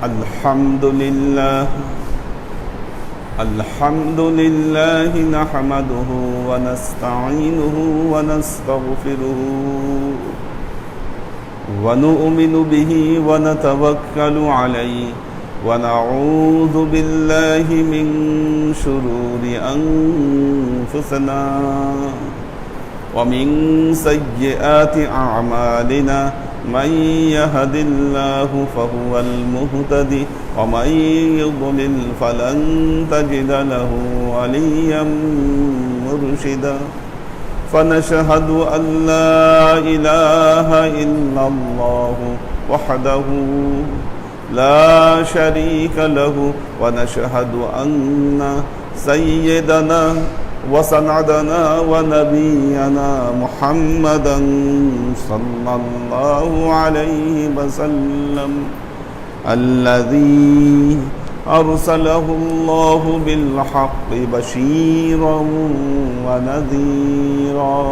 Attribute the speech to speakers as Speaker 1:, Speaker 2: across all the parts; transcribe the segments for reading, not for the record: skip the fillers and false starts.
Speaker 1: الحمد لله نحمده ونستعينه ونستغفره ونؤمن به ونتوكل عليه ونعوذ بالله من شرور أنفسنا ومن سيئات أعمالنا من يهد الله فهو المهتدي ومن يضلل فلن تجد له وليا مرشدا فنشهد أن لا إله إلا الله وحده لا شريك له ونشهد أن سيدنا وسندنا ونبينا محمدا صلى الله عليه وسلم الذي أرسله الله بالحق بشيرا ونذيرا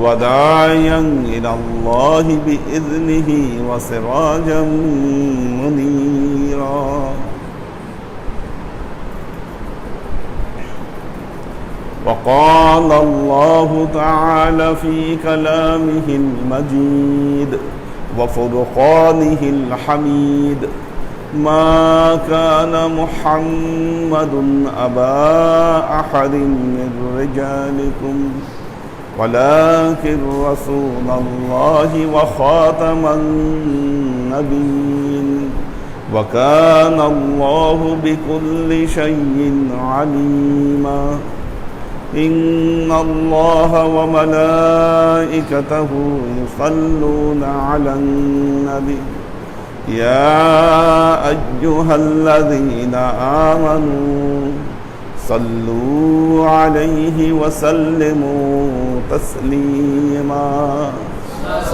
Speaker 1: وداعيا إلى الله بإذنه وسراجا منيرا وقال الله تعالى في كلامه المجيد وفرقانه الحميد ما كان محمد أبا أحد من رجالكم ولكن رسول الله وخاتم النبيين وكان الله بكل شيء عليما إن الله وملائكته يصلون على النبي يا أيها الذين آمنوا صلوا عليه وسلموا تسليما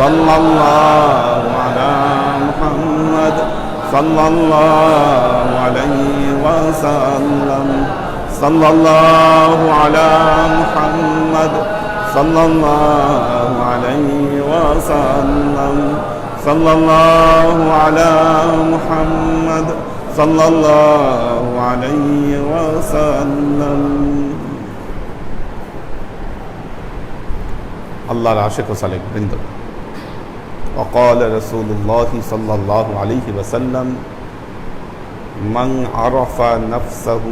Speaker 1: صلى الله على محمد صلى الله عليه وسلم صلى الله على محمد صلى الله عليه وسلم صلى الله على محمد صلى الله عليه وسلم আল্লাহর আশিক ও সালেক বৃন্দ وقال رسول الله صلى الله عليه وسلم من عرف نفسه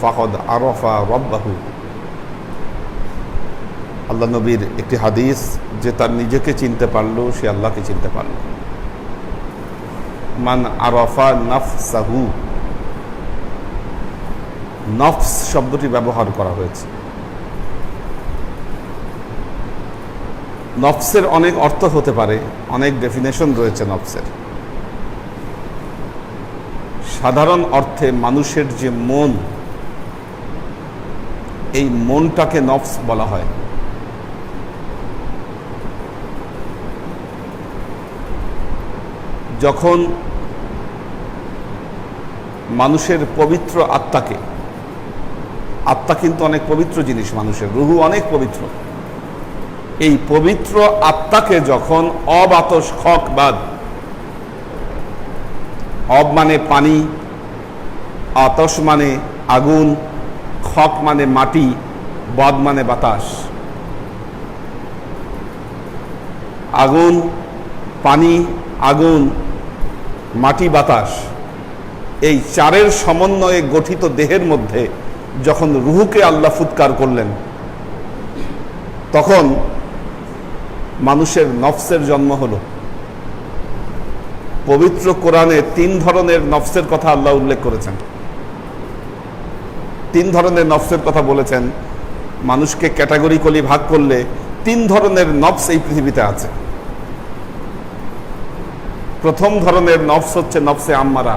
Speaker 1: فقد عرف ربه আল্লাহ নবীর একটি হাদিস যে তার নিজেকে চিনতে পারলো সে আল্লাহকে চিনতে পারলো মান আরাফা নাফসাহু নফস শব্দটি ব্যবহার করা হয়েছে নফসের অনেক অর্থ হতে পারে অনেক ডেফিনেশন রয়েছে নফসের সাধারণ অর্থে মানুষের যে মন এই মনটাকে নফস বলা হয় যখন মানুষের পবিত্র আত্মাকে আত্মা কিন্তু অনেক পবিত্র জিনিস মানুষের রুহু অনেক পবিত্র এই পবিত্র আত্মাকে যখন অবাতস খক বাদ অব মানে পানি আতস মানে আগুন খক মানে মাটি বাদ মানে বাতাস আগুন পানি আগুন মাটি বাতাস এই চারের সমন্বয়ে গঠিত দেহের মধ্যে যখন রুহুকে আল্লাহ ফুৎকার করলেন তখন মানুষের নফসের জন্ম হলো পবিত্র কোরআনে 3 ধরনের নফসের কথা আল্লাহ উল্লেখ করেছেন 3 ধরনের নফসের কথা বলেছেন মানুষকে ক্যাটাগরিক্যালি ভাগ করলে 3 ধরনের নফস এই পৃথিবীতে আছে প্রথম ধরনের নফস হচ্ছে নফসে আম্মারা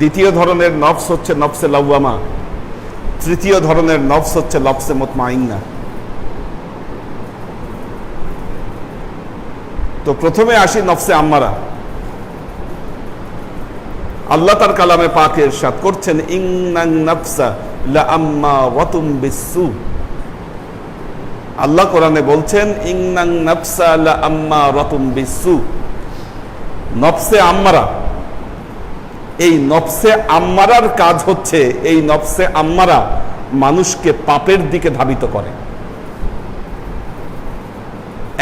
Speaker 1: দ্বিতীয় ধরনের নফস হচ্ছে নফসে লাওয়ামা তৃতীয় ধরনের নফস হচ্ছে নফসে মুতমাইন্না তো প্রথমে আসি নফসে আম্মারা আল্লাহ তার কালামে পাকে ইরশাদ করছেন ইন্নান নাফসা লাআম্মারাতুম বিসসু আল্লাহ কোরআনে বলছেন ইন্নান নাফসা লাআম্মারাতুম বিসসু নফসে আম্মারা, এই নফসে আম্মারার কাজ হচ্ছে, এই নফসে আম্মারা মানুষকে পাপের দিকে ধাবিত করে।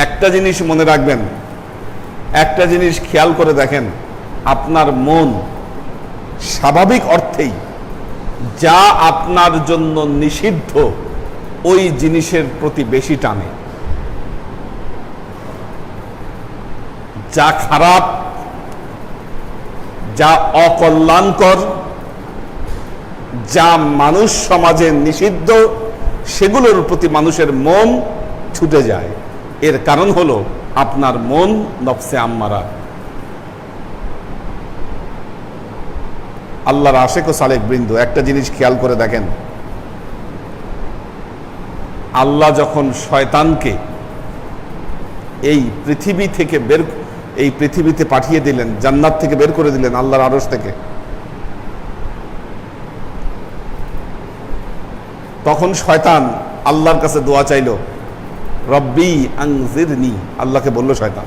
Speaker 1: একটা জিনিস মনে রাখবেন, একটা জিনিস খেয়াল করে দেখেন, আপনার মন স্বাভাবিক অর্থেই যা আপনার জন্য নিষিদ্ধ ওই জিনিসের প্রতি বেশি টানে। যা খারাপ, যা অকল্যাণকর, যা মানুষ সমাজে নিষিদ্ধ, সেগুলোর প্রতি মানুষের মন ছুটে যায়। এর কারণ হলো আপনার মন নফসে আম্মারা। আল্লাহর আশেক ও সালেক বৃন্দ, একটা জিনিস খেয়াল করে দেখেন, আল্লাহ যখন শয়তানকে এই পৃথিবী থেকে এই পৃথিবীতে পাঠিয়ে দিলেন, জান্নাত থেকে বের করে দিলেন, আল্লাহর আরশ থেকে, তখন শয়তান আল্লাহর কাছে দোয়া চাইল, রব্বি আনজিরনি। আল্লাহকে বলল শয়তান,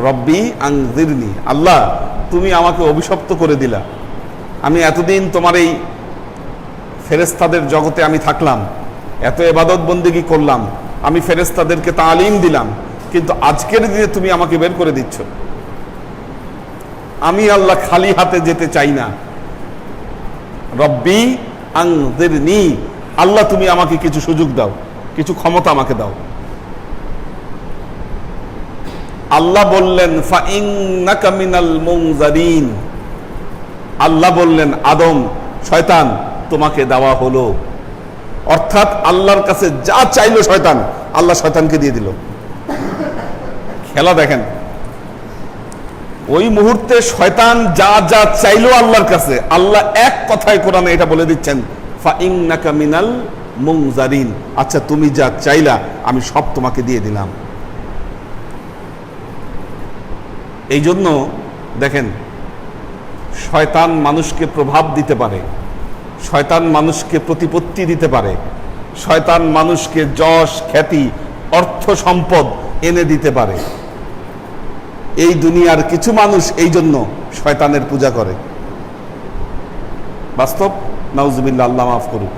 Speaker 1: রব্বি আনজিরনি, আল্লাহ তুমি আমাকে অভিশপ্ত করে দিলা, আমি এতদিন তোমার এই ফেরেশতাদের জগতে আমি থাকলাম, এত ইবাদত বন্দেগী করলাম, আমি ফেরেশতাদেরকে তালিম দিলাম, কিন্তু আজকের দিনে তুমি আমাকে বের করে দিচ্ছ। আমি আল্লাহ খালি হাতে যেতে চাই না। রব্বি আনজিরনি, আল্লাহ তুমি আমাকে কিছু সুযোগ দাও, কিছু ক্ষমতা আমাকে দাও। আল্লাহ বললেন ফাইন্নাকা মিনাল মুনজারিন, আল্লাহ বললেন আদম, শয়তান তোমাকে দেওয়া হলো। অর্থাৎ আল্লাহর কাছে যা চাইলো শয়তান, আল্লাহ শয়তানকে দিয়ে দিল। খেলা দেখেন, ওই মুহূর্তে শয়তান যা যা চাইলো আল্লাহর কাছে, আল্লাহ এক কথায় কোরআনে এটা বলে দিচ্ছেন, ফাইন্নাকা মিনাল মুনজারিন, আচ্ছা তুমি যা চাইলা আমি সব তোমাকে দিয়ে দিলাম। এই জন্য দেখেন, শয়তান মানুষকে প্রভাব দিতে পারে, শয়তান মানুষকে প্রতিপত্তি দিতে পারে, শয়তান মানুষকে যশ খ্যাতি অর্থ সম্পদ এনে দিতে পারে। এই দুনিয়ার কিছু মানুষ এই জন্য শয়তানের পূজা করে। বাস্তব, নাউজুবিল্লাহ, আল্লাহ মাফ করুক।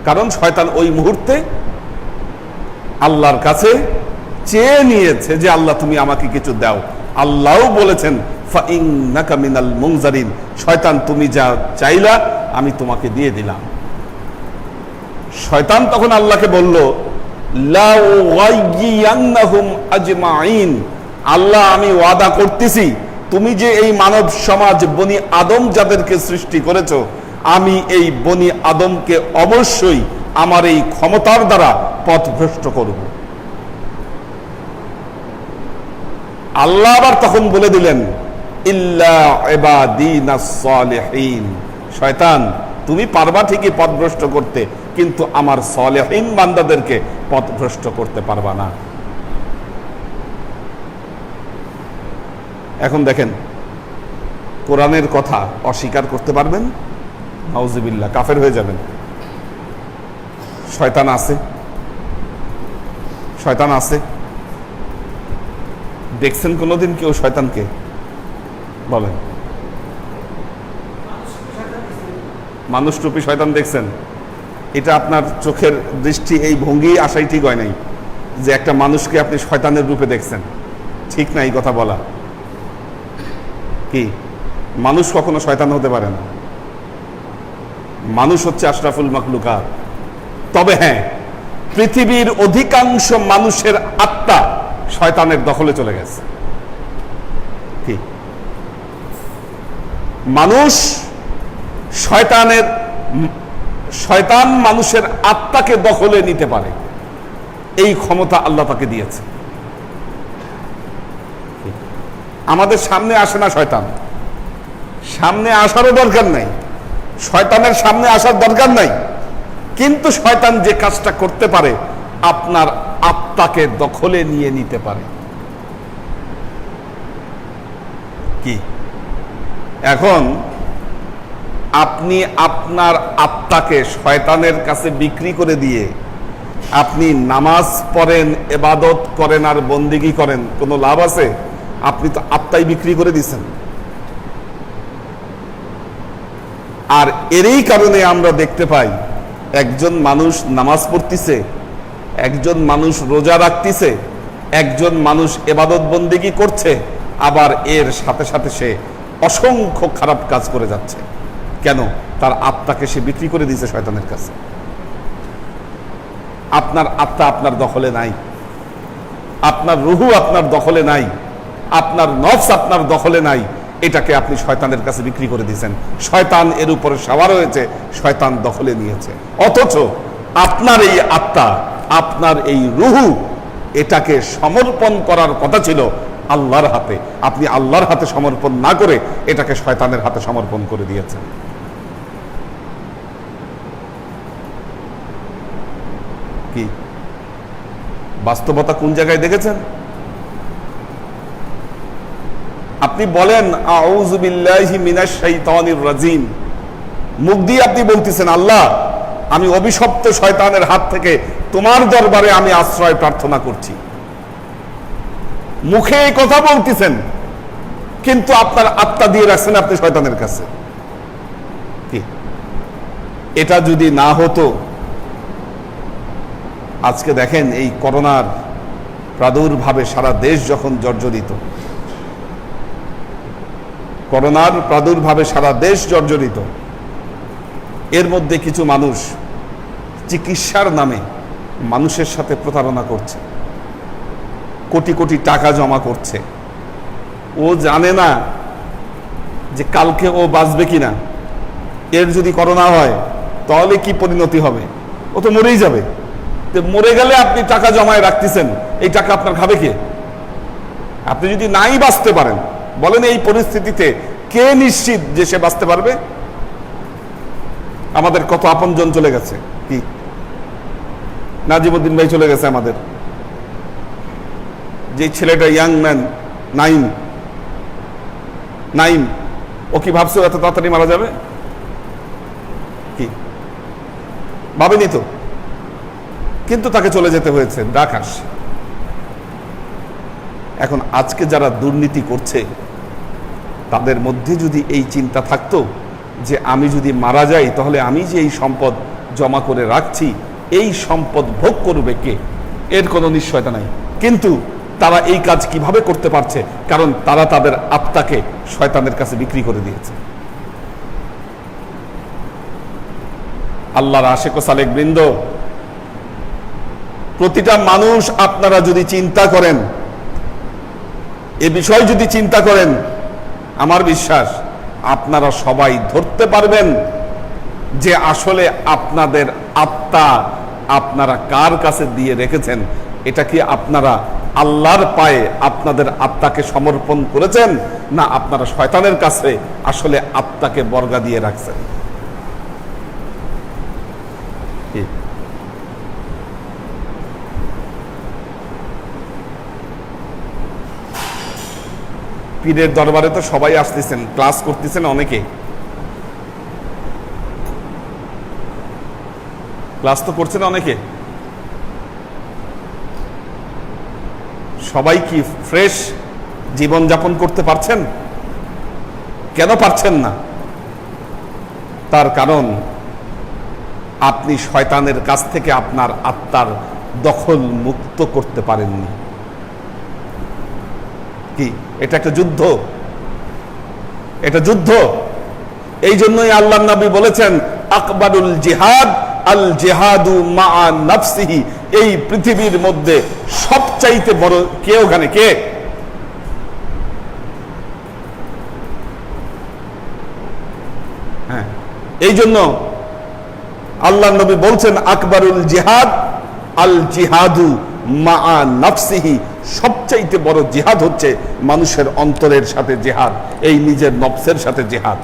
Speaker 1: কারণ শয়তান ওই মুহূর্তে আল্লাহর কাছে চেয়ে নিয়েছে যে আল্লাহ তুমি আমাকে কিছু দাও। আল্লাহও বলেছেন ফাইন্নাকা মিনাল মুনজারিন, শয়তান তুমি যা চাইলা আমি তোমাকে দিয়ে দিলাম। শয়তান তখন আল্লাহকে বলল, লা উগাইয়িয়ান্নাহুম আজমাইন, আল্লাহ আমি ওয়াদা করতেছি তুমি যে এই মানব সমাজ বনি আদম যাদেরকে সৃষ্টি করেছো, আমি এই বনি আদমকে অবশ্যই আমার এই ক্ষমতার দ্বারা পথভ্রষ্ট করব। আল্লাহ আবার তখন বলে দিলেন, ইল্লা ইবাদিনাস সালিহিন, শয়তান তুমি পারবা ঠিকই পথভ্রষ্ট করতে, কিন্তু আমার সালেহীন বান্দাদেরকে পথভ্রষ্ট করতে পারবা না। এখন দেখেন, কোরআনের কথা অস্বীকার করতে পারবেন, নাউজুবিল্লাহ কাফের হয়ে যাবেন। শয়তান আছে, শয়তান আছে। দেখছেন কোনোদিন কেউ শয়তানকে? বলেন, মানুষ রূপী শয়তান দেখছেন? এটা আপনার চোখের দৃষ্টি, এই ভঙ্গি আসাই ঠিক হয় নাই যে একটা মানুষকে আপনি শয়তানের রূপে দেখছেন। ঠিক না এই কথা বলা? কি মানুষ কখনো শয়তান হতে পারে না, মানুষ হচ্ছে আশরাফুল মাখলুকাত। তবে হ্যাঁ, পৃথিবীর অধিকাংশ মানুষের আত্মা শয়তানের দখলে চলে গেছে। কি মানুষ শয়তান মানুষের আত্মাকে দখলে নিতে পারে, এই ক্ষমতা আল্লাহ তাকে দিয়েছে। আমাদের সামনে আসে না শয়তান, সামনে আসারও দরকার নাই, শয়তানের সামনে আসার দরকার নাই, কিন্তু শয়তান যে কাজটা করতে পারে, আপনার আত্মাকে দখলে নিয়ে নিতে পারে। কি এখন আপনি আপনার আত্মাকে শয়তানের কাছে বিক্রি করে দিয়ে আপনি নামাজ পড়েন, ইবাদত করেন আর বন্দেগী করেন, কোনো লাভ আছে? আপনি তো আত্মাই বিক্রি করে দিচ্ছেন। আর এরই কারণে আমরা দেখতে পাই একজন মানুষ নামাজ পড়তেছে, একজন মানুষ রোজা রাখতেছে, একজন মানুষ ইবাদত বন্দেগী করছে, আবার এর সাথে সাথে সে অসংখ্য খারাপ কাজ করে যাচ্ছে। কেন? তার আত্মাকে সে বিক্রি করে দিয়েছে শয়তানের কাছে। আপনার আত্মা আপনার দখলে নাই, আপনার রুহু আপনার দখলে নাই, আপনার নফস আপনার দখলে নাই। এটাকে আপনি শয়তানের কাছে বিক্রি করে দিয়েছেন। শয়তান এর উপরে সওয়ার হয়েছে, শয়তান দখলে নিয়েছে। অথচ আপনার এই আত্মা, আপনার এই রুহু, এটাকে সমর্পণ করার কথা ছিল আল্লাহর হাতে। আপনি আল্লাহর হাতে সমর্পণ না করে এটাকে শয়তানের হাতে সমর্পণ করে দিয়েছেন। কি বাস্তবতা কোন জায়গায় দেখেছেন? আপনি বলেন আউযু বিল্লাহি মিনাশ শাইতানির রাজিম, মুখ দিয়ে আপনি বলতেছেন আল্লাহ আমি অভিশপ্ত শয়তানের হাত থেকে তোমার দরবারে আমি আশ্রয় প্রার্থনা করছি। মুখে এই কথা বলতেছেন, কিন্তু আপনার আত্মা দিয়ে রাখছেন আপনি শয়তানের কাছে। কি এটা যদি না হতো, আজকে দেখেন এই করোনার প্রাদুর্ভাবে সারা দেশ যখন জর্জরিত, করোনার প্রাদুর্ভাবে সারা দেশ জর্জরিত, এর মধ্যে কিছু মানুষ চিকিৎসার নামে মানুষের সাথে প্রতারণা করছে, কোটি কোটি টাকা জমা করছে। ও জানে না যে কালকে ও বাঁচবে কিনা, এর যদি করোনা হয় তাহলে কি পরিণতি হবে, ও তো মরেই যাবে। মরে গেলে আপনি টাকা জমায় রাখতেছেন, এই টাকা আপনার খাবে কে? আপনি যদি নাই বাঁচতে পারেন, বলেন এই পরিস্থিতিতে কে নিশ্চিত যে সে বাঁচতে পারবে? আমাদের কত আপনজন চলে গেছে। কি নাজিমউদ্দিন ভাই চলে গেছে আমাদের, যে ছেলেটা ইয়াং ম্যান নাইম, ও কি ভাবছো এত তাড়াতাড়ি মারা যাবে? কি ভাবেনি তো, কিন্তু তাকে চলে যেতে হয়েছে ডাকাশ। এখন আজকে যারা দুর্নীতি করছে তাদের মধ্যে যদি এই চিন্তা থাকতো যে আমি যদি মারা যাই তাহলে আমি যে এই সম্পদ জমা করে রাখছি এই সম্পদ ভোগ করবে কে, এর কোনো নিশ্চয়তা নাই। কিন্তু তারা এই কাজ কিভাবে করতে পারছে? কারণ তারা তাদের আত্মাকে শয়তানের কাছে বিক্রি করে দিয়েছে। আল্লাহর আশিক ও সালেক বৃন্দ, প্রতিটা মানুষ আপনারা যদি চিন্তা করেন, এ বিষয় যদি চিন্তা করেন, আমার বিশ্বাস আপনারা সবাই ধরতে পারবেন যে আসলে আপনাদের আত্মা আপনারা কার কাছে দিয়ে রেখেছেন। এটা কি আপনারা আল্লাহর পায়ে আপনাদের আত্মাকে সমর্পণ করেছেন, না আপনারা শয়তানের কাছে আসলে আত্মাকে বর্গা দিয়ে রাখছেন? পীরের দরবারে তো সবাই আসতেছেন, ক্লাস করতেছেন, অনেকে ক্লাস তো করছেন, অনেকে। সবাই কি ফ্রেশ জীবন যাপন করতে পারছেন? কেন পারছেন না? তার কারণ আপনি শয়তানের কাছ থেকে আপনার আত্মার দখল মুক্ত করতে পারেননি। কি এটা একটা যুদ্ধ, এটা যুদ্ধ। এই জন্যই আল্লাহর নবী বলেছেন আকবারুল জিহাদ আল জিহাদু মা নাফসিহি। এই পৃথিবীর মধ্যে সবচাইতে বড় কে? ওখানে কে? হ্যাঁ, এই জন্য আল্লাহর নবী বলছেন আকবারুল জিহাদ আল জিহাদু মা নাফসিহি। সবচাইতে বড় জিহাদ হচ্ছে মানুষের অন্তরের সাথে জিহাদ, এই নিজের নফসের সাথে জিহাদ।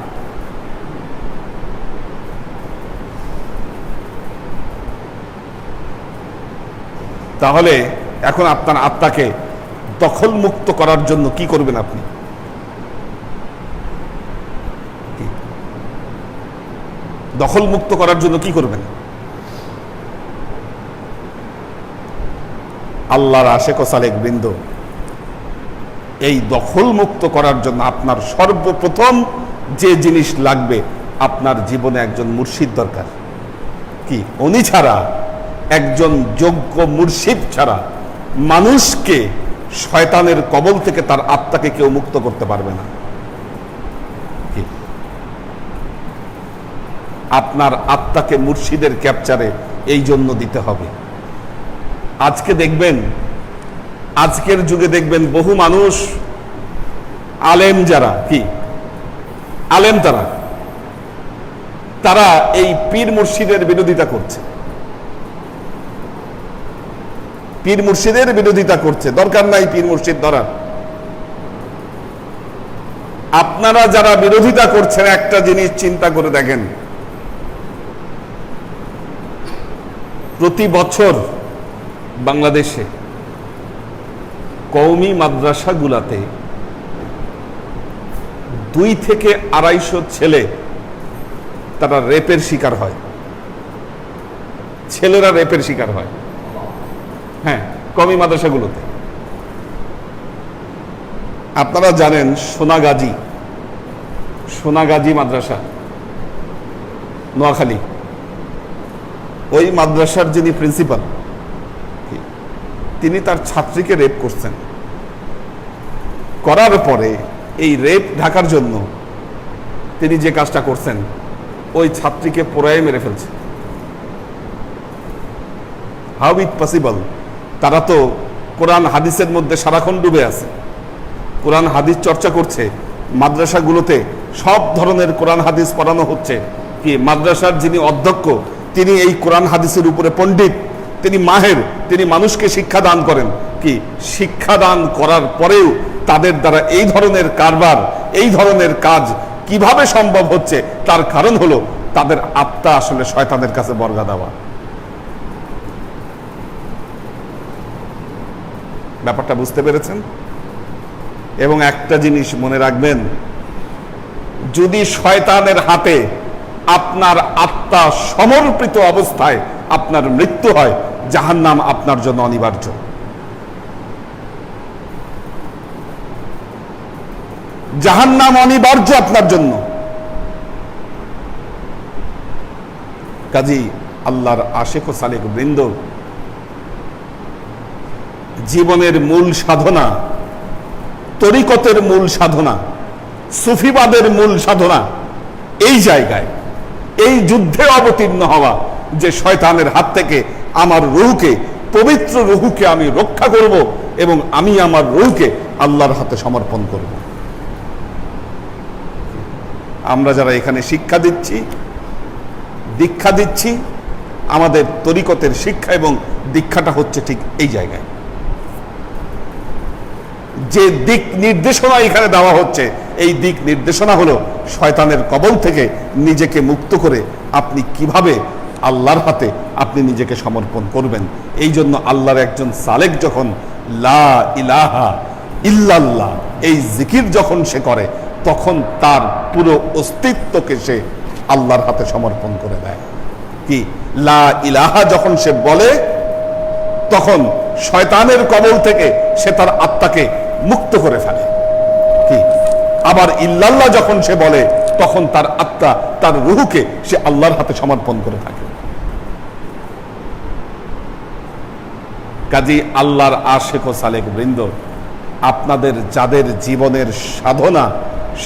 Speaker 1: তাহলে এখন আপনার আত্মাকে দখল মুক্ত করার জন্য কি করবেন? আপনি দখল মুক্ত করার জন্য কি করবেন? আল্লাহর আশিক ও সালেক বৃন্দ, এই দখল মুক্ত করার জন্য আপনার সর্বপ্রথম যে জিনিস লাগবে, আপনার জীবনে একজন মুর্শিদ দরকার। কি উনি ছাড়া, একজন যোগ্য মুর্শিদ ছাড়া মানুষকে শয়তানের কবল থেকে তার আত্মাকে কেউ মুক্ত করতে পারবে না। কি আপনার আত্মাকে মুর্শিদের ক্যাপচারে এই জন্য দিতে হবে। আজকে দেখবেন, আজকের যুগে দেখবেন বহু মানুষ আলেম, যারা কি আলেম, তারা এই পীর মুর্শিদের বিরোধিতা করছে। পীর মুর্শিদের বিরোধিতা করছে, দরকার নাই পীর মুর্শিদ ধরার। আপনারা যারা বিরোধিতা করছেন, একটা জিনিস চিন্তা করে দেখেন, প্রতি বছর বাংলাদেশে কওমি মাদ্রাসাগুলাতে 2 থেকে 250 ছেলে তারা রেপের শিকার হয়। ছেলেরা রেপের শিকার হয়, হ্যাঁ, কওমি মাদ্রাসাগুলোতে। আপনারা জানেন সোনাগাজী মাদ্রাসা, নোয়াখালী, ওই মাদ্রাসার যিনি প্রিন্সিপাল, তিনি তার ছাত্রীকে রেপ করছেন। করার পরে এই রেপ ঢাকার জন্য তিনি যে কাজটা করছেন, ওই ছাত্রীকে পোড়ায় মেরে ফেলছে। How it possible? তারা তো কোরআন হাদিসের মধ্যে সারাক্ষণ ডুবে আছে, কোরআন হাদিস চর্চা করছে, মাদ্রাসাগুলোতে সব ধরনের কোরআন হাদিস পড়ানো হচ্ছে। কি মাদ্রাসার যিনি অধ্যক্ষ, তিনি এই কোরআন হাদিসের উপরে পণ্ডিত, তিনি মাহের, তিনি মানুষকে শিক্ষা দান করেন। কি শিক্ষা দান করার পরেও তাদের দ্বারা এই ধরনের কারবার, এই ধরনের কাজ কিভাবে সম্ভব হচ্ছে? তার কারণ হলো তাদের আত্মা আসলে শয়তানের কাছে বর্গা দেওয়া। ব্যাপারটা বুঝতে পেরেছেন? এবং একটা জিনিস মনে রাখবেন, যদি শয়তানের হাতে আপনার আত্মা সমর্পিত অবস্থায় আপনার মৃত্যু হয়, জাহান্নাম আপনার জন্য অনিবার্য। জাহান্নাম অনিবার্য আপনার জন্য। কাজী আল্লাহর আশিক ও সালেক বৃন্দ, জীবনের মূল সাধনা, তরিকতের মূল সাধনা, সুফিবাদের মূল সাধনা এই জায়গায়, এই যুদ্ধে অবতীর্ণ হওয়া, যে শয়তানের হাত থেকে আমার রূহকে, পবিত্র রূহকে আমি রক্ষা করব এবং আমি আমার রূহকে আল্লাহর হাতে সমর্পণ করব। আমরা যারা এখানে শিক্ষা দিচ্ছি, দীক্ষা দিচ্ছি, আমাদের তরিকতের শিক্ষা এবং দীক্ষাটা হচ্ছে ঠিক এই জায়গায়। যে দিক নির্দেশনা এখানে দেওয়া হচ্ছে, এই দিক নির্দেশনা হলো শয়তানের কবল থেকে নিজেকে মুক্ত করে আপনি কিভাবে আল্লাহর হাতে আপনি নিজেকে সমর্পণ করবেন। এই জন্য আল্লাহর একজন সালেক যখন লা ইলাহা ইল্লাল্লাহ এই জিকির যখন সে করে, তখন তার পুরো অস্তিত্বকে সে আল্লাহর হাতে সমর্পণ করে দেয়। কি লা ইলাহা যখন সে বলে, তখন শয়তানের কবল থেকে সে তার আত্মাকে মুক্ত করে ফেলে। কি আবার ইল্লাল্লাহ যখন সে বলে, তখন তার আত্মা, তার রূহকে সে আল্লাহর হাতে সমর্পণ করে থাকে। কাজী আল্লাহর আশিক ও সালেক বৃন্দ, আপনাদের যাদের জীবনের সাধনা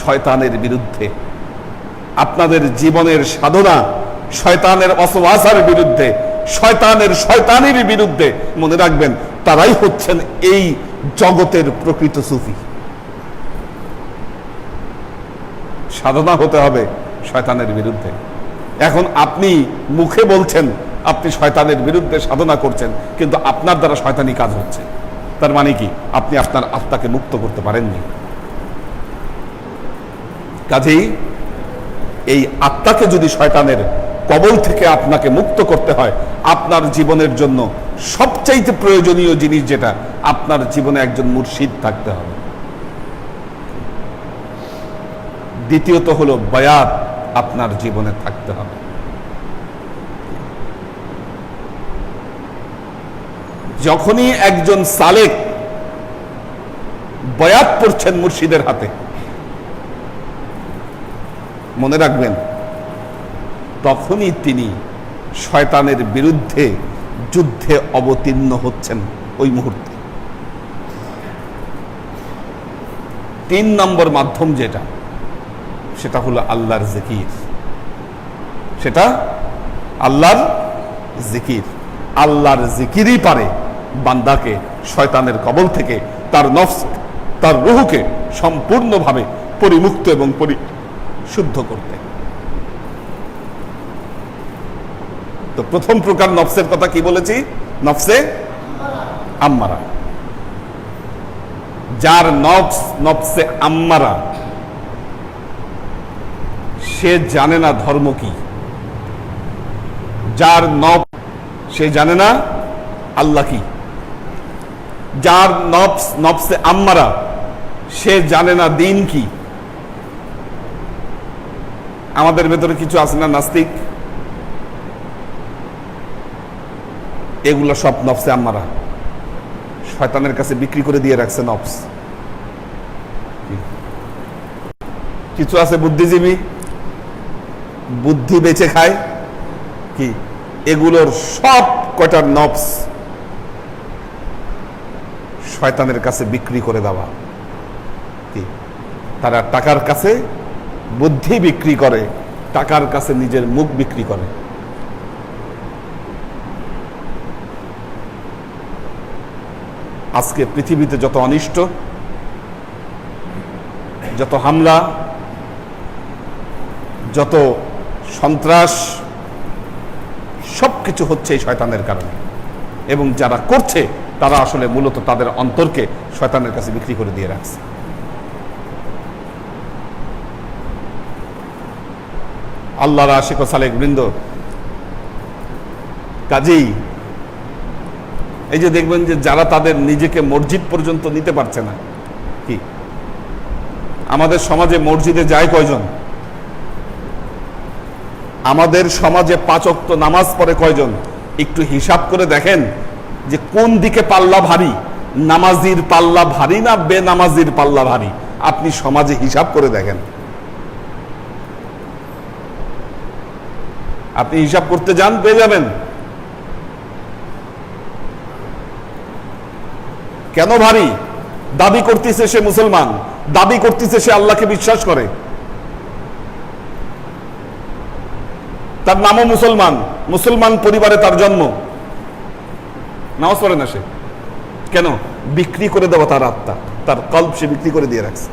Speaker 1: শয়তানের বিরুদ্ধে, আপনাদের জীবনের সাধনা শয়তানের ওয়াসওয়াসার বিরুদ্ধে, শয়তানের বিরুদ্ধে, মনে রাখবেন তারাই হচ্ছেন এই জগতের প্রকৃত সুফি। সাধনা হতে হবে শয়তানের বিরুদ্ধে। এখন আপনি মুখে বলছেন আপনি শয়তানের বিরুদ্ধে সাধনা করছেন, কিন্তু আপনার দ্বারা শয়তানি কাজ হচ্ছে। তার মানে কি? আপনি আপনার আত্মাকে মুক্ত করতে পারেননি। কাজেই এই আত্মাকে যদি শয়তানের কবল থেকে আপনাকে মুক্ত করতে হয়, আপনার জীবনের জন্য সবচাইতে প্রয়োজনীয় জিনিস যেটা, আপনার জীবনে একজন মুর্শিদ থাকতে হবে। দ্বিতীয়ত হলো বায়াত আপনার জীবনে থাকতে হবে। যখনই একজন সালেক বয়াত পড়ছেন মুর্শিদের হাতে, মনে রাখবেন তখনই তিনি শয়তানের বিরুদ্ধে যুদ্ধে অবতীর্ণ হচ্ছেন। ওই মুহূর্তে 3 নম্বর মাধ্যম যেটা, সেটা হলো আল্লাহর জিকির। সেটা আল্লাহর জিকির। আল্লাহর জিকিরই পারে বান্দাকে শয়তানের কবল থেকে, তার নফস, তার রূহকে সম্পূর্ণভাবে পরিমুক্ত এবং পরিশুদ্ধ করতে। তো প্রথম প্রকার নফসের কথা কি বলেছি? নফসে আম্মারা। যার নফস নফসে আম্মারা, সে জানে না ধর্ম কি। যার নফস, সে জানে না আল্লাহ কি। যার নফস নফসে আম্মারা, সে জানে না দিন কি। আমাদের ভেতরে কিছু আছে না নাস্তিক, এগুলো সব নফসে আম্মারা, শয়তানের কাছে বিক্রি করে দিয়ে রাখছে নফস। কিছু আছে বুদ্ধিজীবী, বুদ্ধি বেচে খায় কি, এগুলোর সব কয়টার নফস শয়তানের কাছে বিক্রি করে দেওয়া। কি, তারা টাকার কাছে বুদ্ধি বিক্রি করে, টাকার কাছে নিজের মুখ বিক্রি করে। আজকে পৃথিবীতে যত অনিষ্ট, যত হামলা, যত সন্ত্রাস, সবকিছু হচ্ছে এই শয়তানের কারণে। এবং যারা করছে তারা আসলে মূলত তাদের অন্তরকে শয়তানের কাছে বিক্রি করে দিয়ে রাখছে। আল্লাহর আশিক ও সালেক বৃন্দ, কাজেই এই যে দেখবেন যে যারা তাদের নিজেকে মসজিদ পর্যন্ত নিতে পারছে না, কি আমাদের সমাজে মসজিদে যায় কয়জন? আমাদের সমাজে 5 ওয়াক্ত নামাজ পড়ে কয়জন? একটু হিসাব করে দেখেন যে কোন দিকে পাল্লা ভারী, নামাজির পাল্লা ভারী না বেনামাজির পাল্লা ভারী? আপনি সমাজে হিসাব করে দেখেন। আপনি হিসাব করতে যান, পেয়ে যাবেন। কেন ভারী? দাবি করতেছে সে মুসলমান, দাবি করতেছে সে আল্লাহকে বিশ্বাস করে, তার নামও মুসলমান, মুসলমান পরিবারে তার জন্ম, নামাজ পড়ে না সে। কেন? বিক্রি করে দেওয়া তার আত্মা, তার কল্প সে বিক্রি করে দিয়ে রাখছে।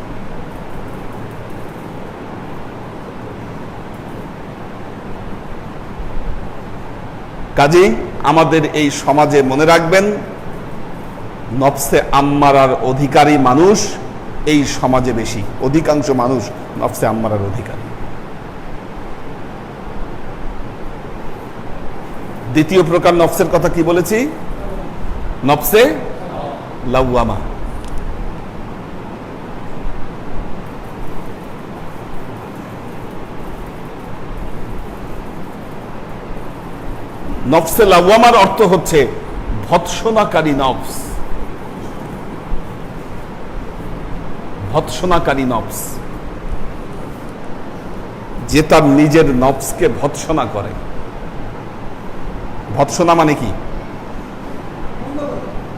Speaker 1: কাজেই আমাদের এই সমাজে মনে রাখবেন, নফসে আম্মারার অধিকারী মানুষ এই সমাজে বেশি। অধিকাংশ মানুষ নফসে আম্মারার অধিকারী। দ্বিতীয় প্রকার নফসের কথা কি বলেছি? নফসে লাওয়ামা। নফসে লাওয়ামার অর্থ হচ্ছে ভৎসনাকারী নফস। ভৎসনাকারী নফস, যে তার নিজের নফসকে ভৎসনা করে। ভৎসনা মানে কি?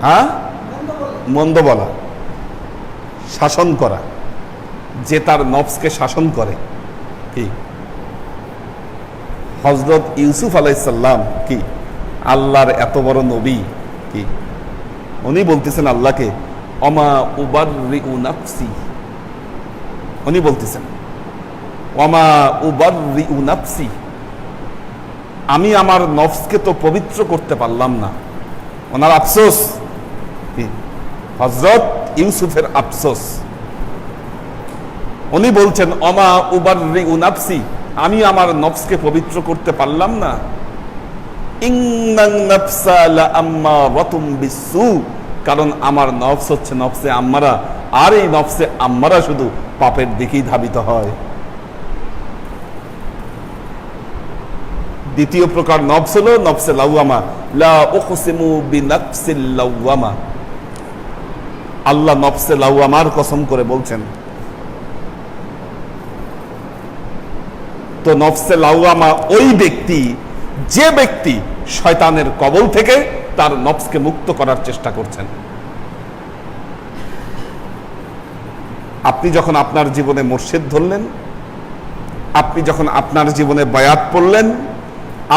Speaker 1: হ্যাঁ, মন্দ বলা, শাসন করা। যে তার নফসকে শাসন করে। কি হযরত ইউসুফ আলাইহিস সালাম, কি আল্লাহর এত বড় নবী, কি উনি বলতেছেন আল্লাহকে, অমা উবাররিউ নাফসি। উনি বলতেছেন অমা উবাররিউ নাফসি, আমি আমার নফসকে তো পবিত্র করতে পারলাম না। ওনার আফসোস, হযরত ইউসুফের আফসোস। উনি বলছেন অমা উবাররিউ নাফসি, আমি আমার নফসকে পবিত্র করতে পারলাম না। ইন্নান নাফসা লাআম্মারাতুম বিসসু, কারণ আমার নফস হচ্ছে নফসে আম্মারা, আর এই নফসে আম্মারা শুধু পাপের দিকেই ধাবিত হয়। দ্বিতীয় প্রকার নফস হলো নফসে লাওয়ামা। লা উকসিমু বিনাফসিল লাওয়ামা, আল্লাহ নফসে লাওয়ামার কসম করে বলছেন। তো নফসে লাওয়ামা ওই ব্যক্তি, যে ব্যক্তি শয়তানের কবল থেকে তার নফসকে মুক্ত করার চেষ্টা করছেন। আপনি যখন আপনার জীবনে মুর্শিদ ধরলেন, আপনি যখন আপনার জীবনে বায়াত পড়লেন,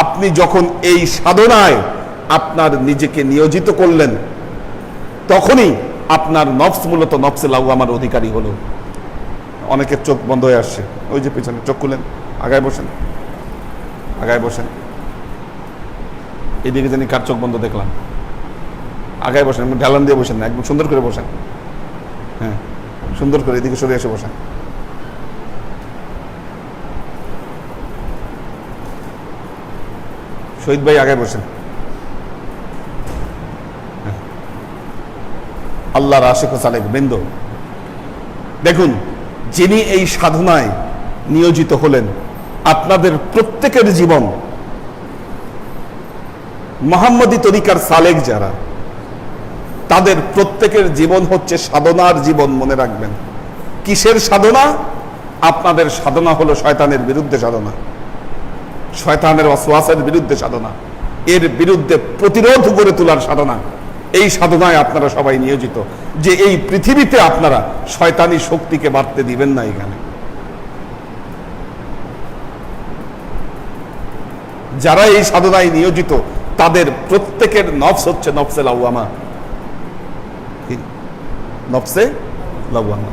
Speaker 1: আপনি যখন এই সাধনায় আপনার নিজেকে নিয়োজিত করলেন, তখনই আপনার নফস মূলত নফসে লাওয়ামার অধিকারী হলো। অনেকের চোখ বন্ধ হয়ে আসছে, ওই যে পিছনে চোখ খুলেন, আগায় বসেন, আগায় বসেন। এদিকে জানি কার চোখ বন্ধ দেখলাম, আগায় বসেন, ঢালান দিয়ে বসেন না, একদম সুন্দর করে বসেন। হ্যাঁ, সুন্দর করে এদিকে সরে এসে বসেন। শহীদ ভাই আগায় বসেন। আল্লাহর আশিক ও সালেক বৃন্দ, দেখুন, যিনি এই সাধনায় নিয়োজিত হলেন, আপনাদের প্রত্যেকের জীবন, মুহাম্মদী তরিকার সালেক যারা, তাদের প্রত্যেকের জীবন হচ্ছে সাধনার জীবন। মনে রাখবেন, কিসের সাধনা? আপনাদের সাধনা হলো শয়তানের বিরুদ্ধে সাধনা, শয়তানের ওয়াসওয়াসের বিরুদ্ধে সাধনা, এর বিরুদ্ধে প্রতিরোধ গড়ে তোলার সাধনা। এই সাধনায় আপনারা সবাই নিয়োজিত, যে এই পৃথিবীতে আপনারা শয়তানি শক্তিকে বাড়তে দিবেন না। এখানে যারা এই সাধনায় নিয়োজিত, তাদের প্রত্যেকের নফস হচ্ছে নফসে লাওয়ামা, নফসে লাওয়ামা।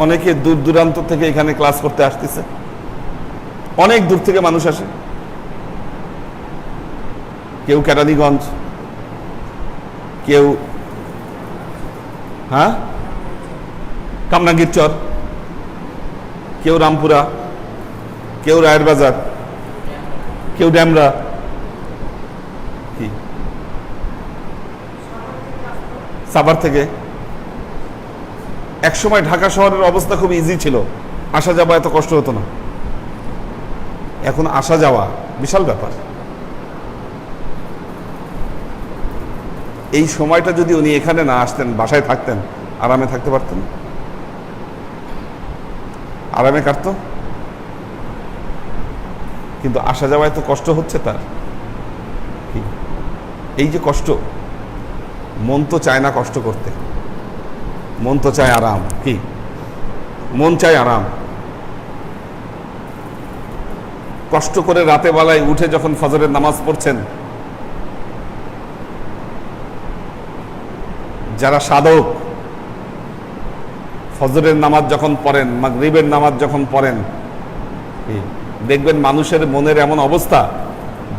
Speaker 1: অনেকে দূর দূরান্ত থেকে এখানে ক্লাস করতে আসতেছে, অনেক দূর থেকে মানুষ আসে, কেউ কেরানীগঞ্জ, কেউ কামরাঙ্গীরচর, কেউ রামপুরা, কেউ রায়ের বাজার, কেউ ড্যামরা, কি সাভার থেকে। একসময় ঢাকা শহরের অবস্থা খুব ইজি ছিল, আসা যাওয়া এত কষ্ট হতো না। এখন আসা যাওয়া বিশাল ব্যাপার। এই সময়টা যদি উনি এখানে না আসতেন, বাসায় থাকতেন, আরামে থাকতে পারতেন, আরামে কাটতো। কিন্তু আসা যাওয়ায় তো কষ্ট হচ্ছে তার। এই যে কষ্ট, মন তো চায় না কষ্ট করতে, মন তো চায় আরাম। কি মন চায়? আরাম। কষ্ট করে রাতে বেলায় উঠে যখন ফজরের নামাজ পড়ছেন, যারা সাধক, ফজরের নামাজ যখন পড়েন, মাগরিবের নামাজ যখন পড়েন, দেখবেন মানুষের মনের এমন অবস্থা,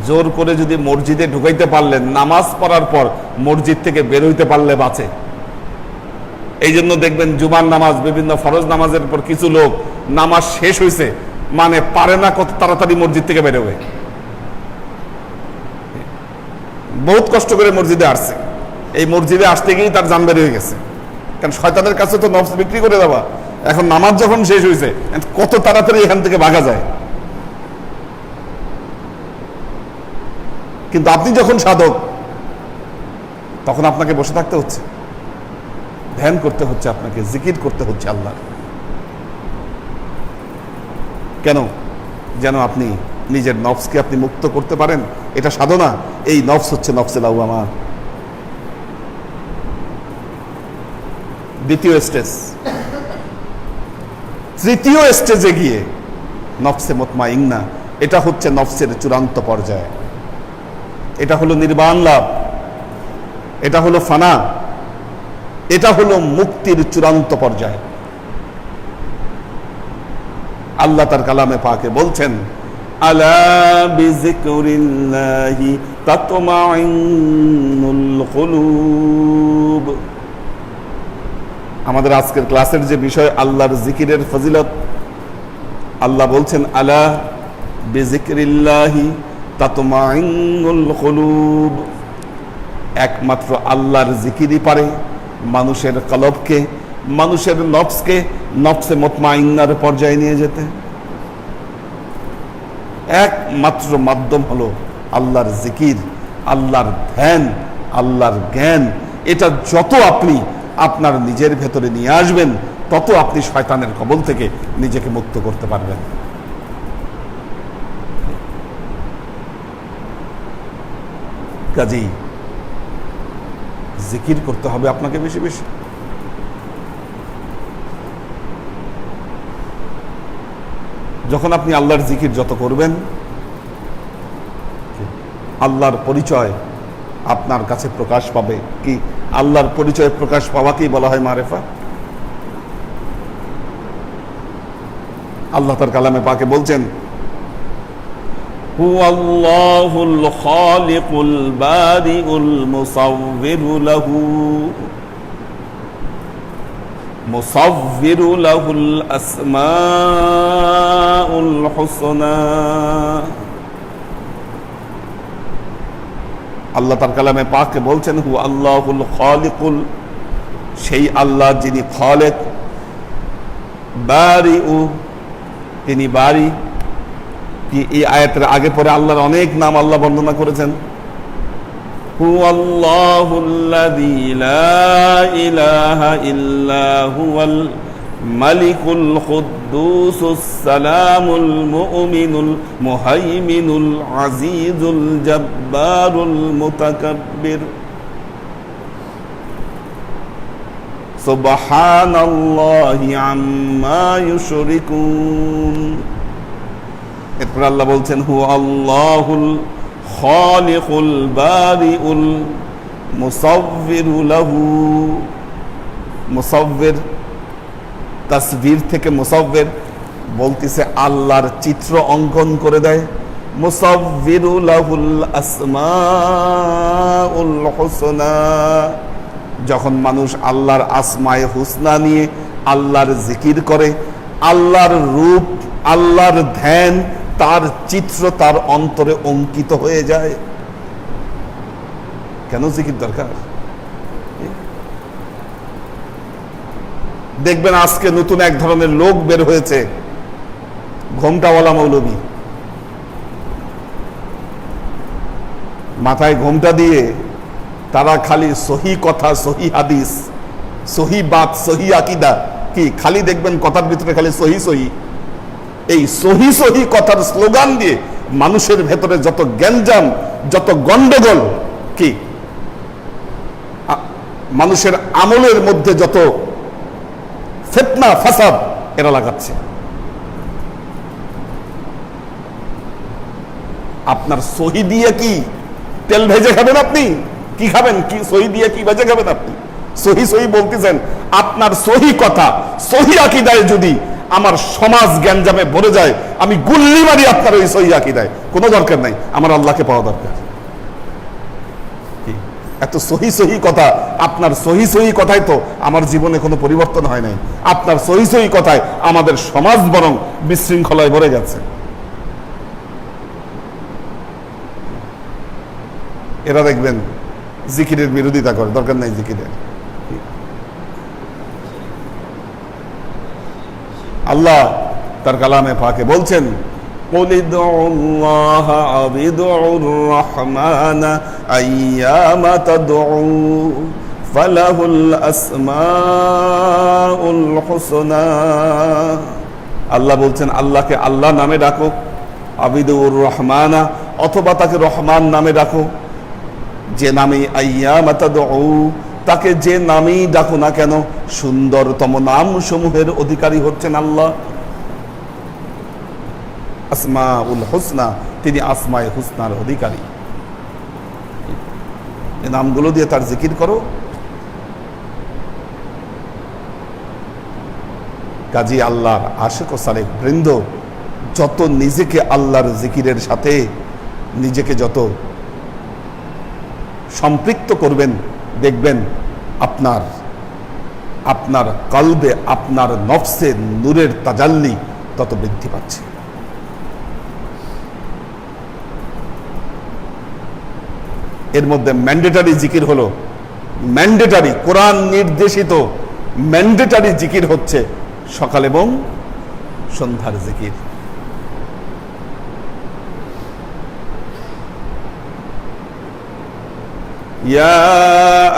Speaker 1: জোর করে যদি মসজিদে ঢুকাইতে পারলেন, নামাজ পড়ার পর মসজিদ থেকে বের হইতে পারলে বাঁচে। এই জন্য দেখবেন জুমার নামাজ, বিভিন্ন ফরজ নামাজের পর কিছু লোক নামাজ শেষ হয়েছে মানে পারে না কত তাড়াতাড়ি মসজিদ থেকে বেরোবে। বহুত কষ্ট করে মসজিদে আসছে, এই মসজিদে আসতে গিয়েই তার জান বের হয়ে গেছে। কারণ শয়তানের কাছে তো নফস বিক্রি করে দেওয়া। এখন নামাজ যখন শেষ হয়েছে, কত তাড়াতাড়ি এখান থেকে ভাগা যায়। কিন্তু আপনি যখন সাধক, তখন আপনাকে বসে থাকতে হচ্ছে, ধ্যান করতে হচ্ছে, আপনাকে জিকির করতে হচ্ছে আল্লাহ। কেন? যেন আপনি নিজের নফসকে আপনি মুক্ত করতে পারেন। এটা সাধনা। এই নফস হচ্ছে নফসে লাওয়ামা। দ্বিতীয় স্টেজ। তৃতীয় স্টেজে গিয়ে নফসে মুতমাইন্না, এটা হচ্ছে নফসের চূড়ান্ত পর্যায়ে। এটা হলো নির্বাণ লাভ, এটা হলো ফানা, এটা হলো মুক্তির চূড়ান্ত পর্যায়। আল্লাহ তার কালামে পাকে বলছেন, আলা বিযিকরিল্লাহি তাতমাইন্নুল কুলুব। আমাদের আজকের ক্লাসের যে বিষয় আল্লাহর জিকিরের ফজিলত, আল্লাহ বলছেন আলা বিযিকরিল্লাহি তাতমাইন্নুল কুলুব। একমাত্র আল্লাহর জিকিরই পারে মানুষের কলবকে, মানুষের নফসকে নফসে মুতমাইন্নার পর্যায়ে নিয়ে যেতে। একমাত্র মাধ্যম হলো আল্লাহর জিকির, আল্লাহর ধ্যান, আল্লাহর জ্ঞান, এটা যত আপনি আপনার নিজের ভেতরে নিয়ে আসবেন, তত আপনি শয়তানের কবল থেকে নিজেকে মুক্ত করতে পারবেন। কাজেই জিকির করতে হবে আপনাকে বেশি বেশি। যখন আপনি আল্লাহর জিকির যত করবেন, আল্লাহর পরিচয় আপনার কাছে প্রকাশ পাবে। কি আল্লাহর পরিচয় প্রকাশ পাওয়াকেই বলা হয় মারেফা। আল্লাহ তার কালামে পাকে বলছেন, হুয়াল্লাহুল খালিকুল বারিউল মুসাవ్বিরু লাহুল আসমাউল হুসনা। আল্লাহ তার কালামে পাকে বলছেন, হু আল্লাহুল খালিকুল, সেই আল্লাহ যিনি খালেক, বারিউ, তিনি বারি। কি এই আয়াতের আগে পরে আল্লাহর অনেক নাম আল্লাহ বর্ণনা করেছেন। হু আল্লাহুল্লাযী লা ইলাহা ইল্লা হুয়াল মালিকুল কুদ্দুসুস সালামুল মুমিনুল মুহাইমিনুল আজিজুল জব্বারুল মুতাকাব্বির সুবহানাল্লাহি আম্মা ইউশরিকুন। এরপর আল্লাহ বলছেন, হু আল্লাহুল খালিকুল বারিউল মুসাవ్বিরু লাহু। মুসাవ్বির, তাসবির থেকে মুসাవ్বির বলতেছে আল্লাহর চিত্র অঙ্কন করে দেয়। মুসাవ్বিরু লাহুল আসমাউল হুসনা। যখন মানুষ আল্লাহর আসমায়ে হুসনা নিয়ে আল্লাহর জিকির করে, আল্লাহর রূপ, আল্লাহর ধ্যান, তার চিত্র তার অন্তরে অঙ্কিত হয়ে যায়। কেন জিকির দরকার? দেখবেন আজকে নতুন এক ধরনের লোক বের হয়েছে, ঘোমটাওয়ালা মৌলবী। মাথায় ঘোমটা দিয়ে তারা খালি সহি কথা, সহি হাদিস, সহি বাত, সহি আকীদা, কি খালি দেখবেন কথার ভিতরে খালি সহি সহি। এই সহি সহি কথার স্লোগান দিয়ে মানুষের ভেতরে যত গ্যাঞ্জাম, যত গন্ডগোল, কি মানুষের আমলের মধ্যে যত ফিতনা ফাসাদ এরা লাগাচ্ছে। আপনার সহি দিয়ে কি তেল ভেজে খাবেন আপনি? কি খাবেন? কি সহি দিয়ে কি ভেজে খাবেন আপনি? সহি সহি বলতেছেন, আপনার সহি কথা, সহি আকীদায় যদি আমার সমাজ গ্যাঞ্জামে ভরে যায়, আমি গুল্লি মারি আপনার ওই সহি আকীদায়। কোনো দরকার নাই, আমার আল্লাহকে পাওয়া দরকার। এত সহি সহি কথা, আপনার সহি সহি কথায় তো আমার জীবনে কোনো পরিবর্তন হয় নাই। আপনার সহি সহি কথায় আমাদের সমাজ বরং বিশৃঙ্খলায় ভরে গেছে। এরা দেখবেন জিকিরের বিরোধিতা করে, দরকার নাই জিকিরের। আল্লাহ তার কালামে পাকে বলছেন, قل ادعوا الله أو ادعوا الرحمن أيما تدعوا فله الأسماء الحسنى। আল্লাহ বলছেন, আল্লাহকে আল্লাহ নামে ডাকো, আবিদুর রহমানা, অথবা তাকে রহমান নামে ডাকো। যে নামে আইয়ামা তাদউ, তাকে যে নামেই ডাকো না কেন, সুন্দরতম নাম সমূহের অধিকারী হচ্ছেন আল্লাহ। আসমাউল হুসনা, তিনি আসমায়ে হুসনার অধিকারী। এই নামগুলো দিয়ে তার জিকির করো। কাজী আল্লাহর আশিক ও সালেক বৃন্দ যত নিজেকে আল্লাহর জিকিরের সাথে নিজেকে যত সম্পৃক্ত করবেন, দেখবেন আপনার আপনার কলবে, আপনার নফসে নূরের তাজাল্লি তত বৃদ্ধি পাচ্ছে। এর মধ্যে ম্যান্ডেটারি জিকির হলো, ম্যান্ডেটারি কোরআন নির্দেশিত ম্যান্ডেটারি জিকির হচ্ছে সকাল এবং সন্ধ্যার জিকির। ইয়া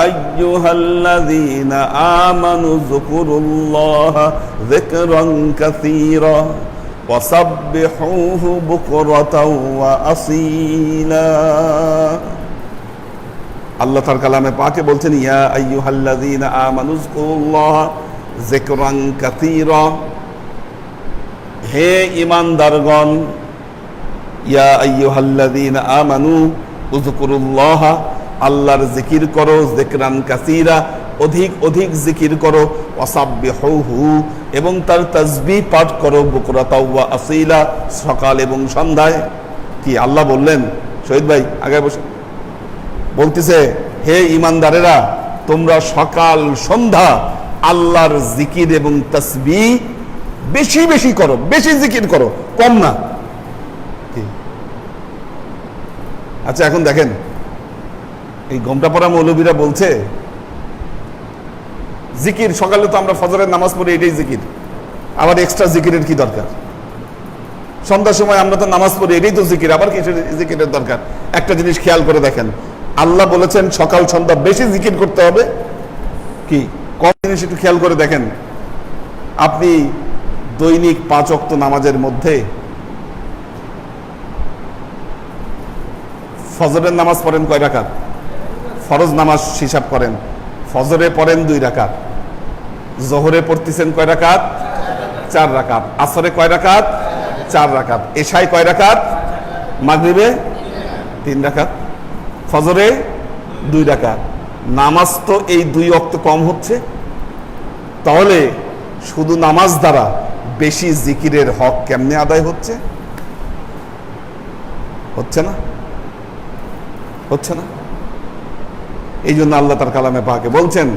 Speaker 1: আইয়ুহাল্লাযীনা আমানু যকুরুল্লাহা যিকরান কাসীরা ওয়াসাব্বিহুহু বুকরাতাও ওয়া আসীলা। আল্লাহ তার কালামে পাকে বলছেন ইয়া আইয়ুহাল্লাযীনা আমানু যকুরুল্লাহা যিকরান কাসীরা, হে ঈমানদারগণ, ইয়া আইয়ুহাল্লাযীনা আমানু উযকুরুল্লাহা, আল্লাহর জিকির করো, যিকরান কাসীরা, অধিক অধিক জিকির করো, ওয়াসাব্বিহুহু, এবং তার তাসবিহ পাঠ করো, বুকরাতাও ওয়া আসীলা, সকাল এবং সন্ধ্যায়। কি আল্লাহ বললেন? শহীদ ভাই আগে বসে বলতেছে, হে ঈমানদারেরা, তোমরা সকাল সন্ধ্যা আল্লাহর জিকির এবং তাসবিহ বেশি বেশি করো, বেশি জিকির করো, কম না। আচ্ছা এখন দেখেন, এই গোমটা পড়া মৌলবীরা বলছে জিকির, সকালে তো আমরা ফজরের নামাজ পড়ি, এটাই জিকির, আবার এক্সট্রা জিকিরের কি দরকার? সন্ধ্যার সময় আমরা তো নামাজ পড়ি, এটাই তো জিকির, আবার কি জিকিরের দরকার? একটা জিনিস খেয়াল করে দেখেন, আল্লাহ বলেছেন সকাল সন্ধ্যা বেশি জিকির করতে হবে, কি কম জিনিস একটু খেয়াল করে দেখেন। আপনি দৈনিক 5 ওয়াক্ত নামাজের মধ্যে ফজরের নামাজ পড়েন কয় রাকাত? ফরজ নামাজ হিসাব করেন, ফজরে পড়েন 2 রাকাত, জোহরে পড়তেছেন কয় রাকাত? 4 রাকাত, আসরে কয় রাকাত? 4 রাকাত, এশায় কয় রাকাত? মাগরিবে 3 রাকাত, ফজরে 2 রাকাত। নামাজ তো এই 2 ওয়াক্ত কম হচ্ছে, তাহলে শুধু নামাজ দ্বারা বেশি জিকিরের হক কেমনে আদায় হচ্ছে? হচ্ছে না, হচ্ছে না। এই জন্য আল্লাহ তার কালামে পাকে বলছেন,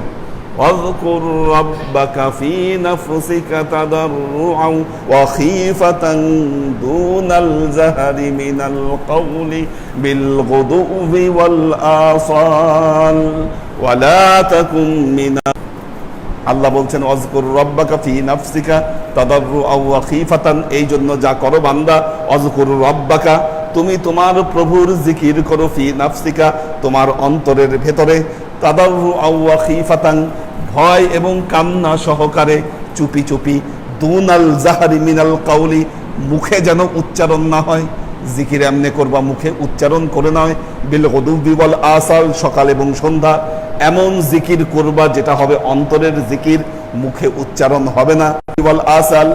Speaker 1: ওয়াযকুর রাব্বাকা ফী নাফসিকা তাদাররুআন ওয়া খীফাতান দুনাল জাহরি মিনাল কওলি বিল গুদুবি ওয়াল আসাল ওয়া লা তাকুন মিনা। আল্লাহ বলছেন ওয়াযকুর রাব্বাকা ফী নাফসিকা তাদাররুআন ওয়া খীফাতান, এই জন্য যা করো বান্দা, ওয়াযকুর রাব্বাকা, তুমি তোমার প্রভুর জিকির করো, ফি নাফসিকা, তোমার অন্তরের ভেতরে, তাদাররুআন ওয়া খীফাতান, ভয় এবং কান্না সহকারে, চুপি চুপি, দুনাল জাহরি মিনাল কাউলি, মুখে যেন উচ্চারণ না হয়, জিকির এমনি করবা মুখে উচ্চারণ করে নয়, বিল গুদুবি ওয়াল আসাল, সকাল এবং সন্ধ্যা এমন জিকির করবা যেটা হবে অন্তরের জিকির, মুখে উচ্চারণ হবে না। ওয়াল আসাল